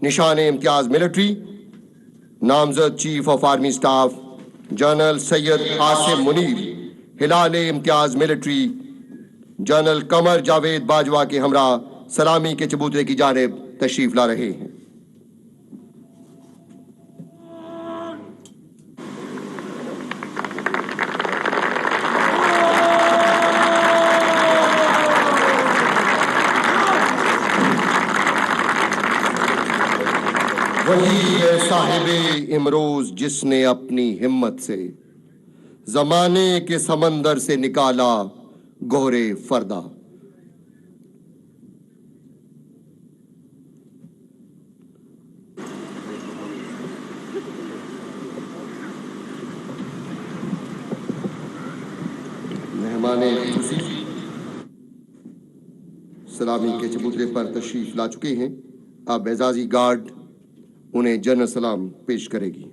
निशान इम्तियाज मिलिट्री नामजद chief of army staff general Syed Asim Munir Hilal Imtiaz military general Qamar Javed Bajwa के हमरा सलामी के चबूतरे की जानिब तशरीफ ला रहे हैं। वही है साहिबे इमरोज जिसने अपनी हिम्मत से जमाने के समंदर से निकाला गोरे फरदा। मेहमाने खुशी सलामी के चबूतरे पर तशरीफ ला चुके हैं। अब एजाजी गार्ड उन्हें जनरल सलाम पेश करेगी।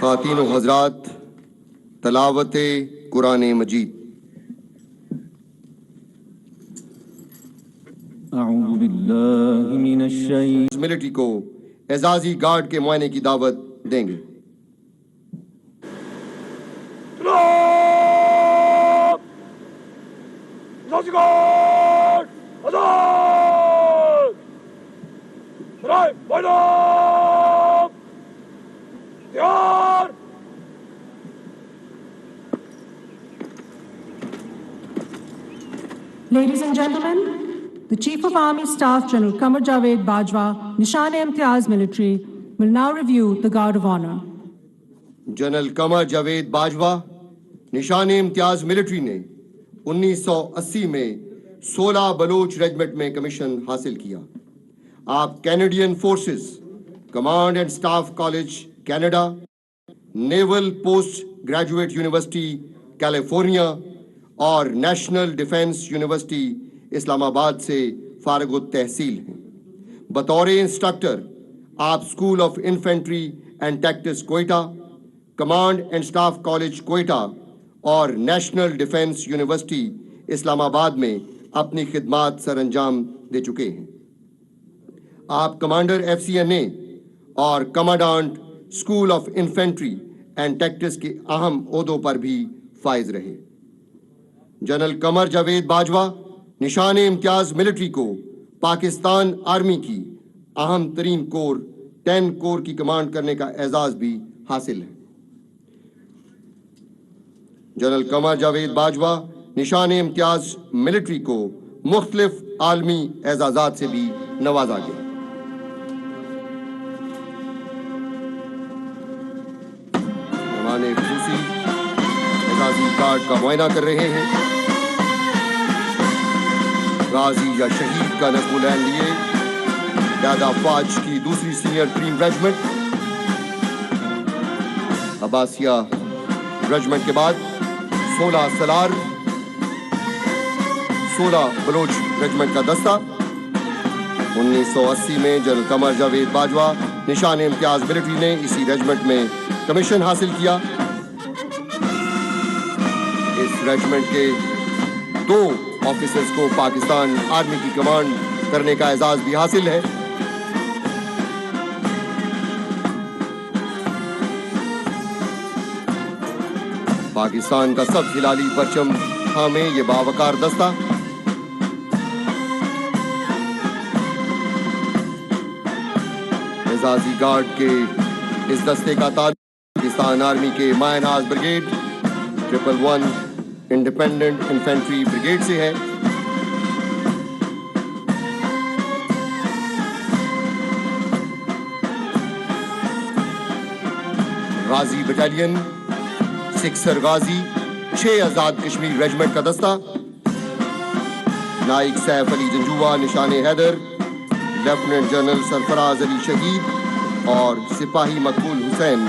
ख़वातीन व हज़रात, तलावत कुरान मजीद। अऊज़ु बिल्लाहि मिनश शैतानिर मिलिट्री को एजाजी गार्ड के मुआयने की दावत देंगे। Ladies and gentlemen, the Chief of Army Staff General Qamar Bajwa, Nishan-e-Imtiyaz Military, will now review the Guard of Honor. General Qamar Javed Bajwa Nishan Imtiaz military ने 1980 में 16 बलोच रेजिमेंट में कमीशन हासिल किया। आप Canadian forces, command and staff college Canada, naval post graduate university California और national defence university Islamabad से फारिग तहसील हैं। बतौर इंस्ट्रक्टर आप school of infantry and tactics Quetta, command and staff college Quetta और नेशनल डिफेंस यूनिवर्सिटी इस्लामाबाद में अपनी खिदमात सर अंजाम दे चुके हैं। आप कमांडर FCNA और commandant school of infantry and tactics के अहम ओहदों पर भी फाइज रहे। जनरल कमर जावेद बाजवा निशान इम्तियाज मिलिट्री को पाकिस्तान आर्मी की अहम तरीन कोर 10 कोर की कमांड करने का एजाज भी हासिल है। जनरल कमर जावेद बाजवा निशान इम्तियाज मिलिट्री को मुख्तलिफ आलमी एजाजात से भी नवाजा गया। मेहमान खुसूसी एजाजी गार्ड का मुआयना कर रहे हैं। गाजी या शहीद का नज़्म-उल-ऐन लिए दादा फौज की दूसरी senior dream regiment, Abbasiya regiment के बाद 16 सलार, 16 बलोच रेजिमेंट का दस्ता। 1980 में जनरल कमर जावेद बाजवा निशान इम्तियाज मिलिट्री ने इसी रेजिमेंट में कमीशन हासिल किया। इस रेजिमेंट के 2 ऑफिसर्स को पाकिस्तान आर्मी की कमांड करने का एजाज भी हासिल है। پاکستان کا سب ہلالی پرچم تھامے یہ باوقار دستہ، اعزازی گارڈ کے اس دستے کا تعلق پاکستان آرمی کے مائع ناز بریگیڈ 111 انڈیپینڈنٹ انفینٹری بریگیڈ سے ہے۔ غازی بٹالین، سکسر غازی 6 آزاد کشمیر ریجمنٹ کا دستہ، نائک سیف علی جنجوہ نشان حیدر، لیفٹیننٹ جنرل سرفراز علی شہید اور سپاہی مقبول حسین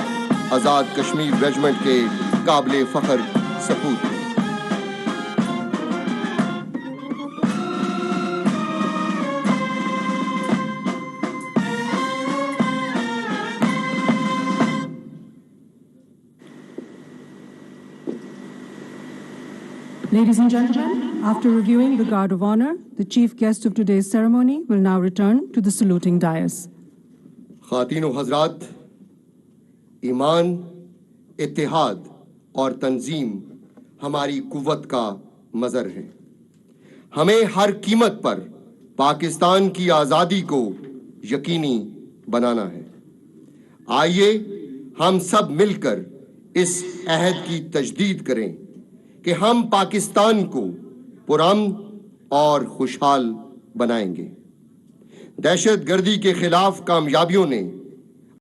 آزاد کشمیر ریجمنٹ کے قابل فخر سپوت ہیں۔ Ladies and gentlemen, after reviewing the Guard of Honor, the chief guest of today's ceremony will now return to the saluting dais. خواتین و حضرات، ایمان، اتحاد اور تنظیم ہماری قوت کا مظہر ہے۔ ہمیں ہر قیمت پر پاکستان کی آزادی کو یقینی بنانا ہے۔ آئیے ہم سب مل کر اس عہد کی تجدید کریں کہ ہم پاکستان کو پرامن اور خوشحال بنائیں گے۔ دہشت گردی کے خلاف کامیابیوں نے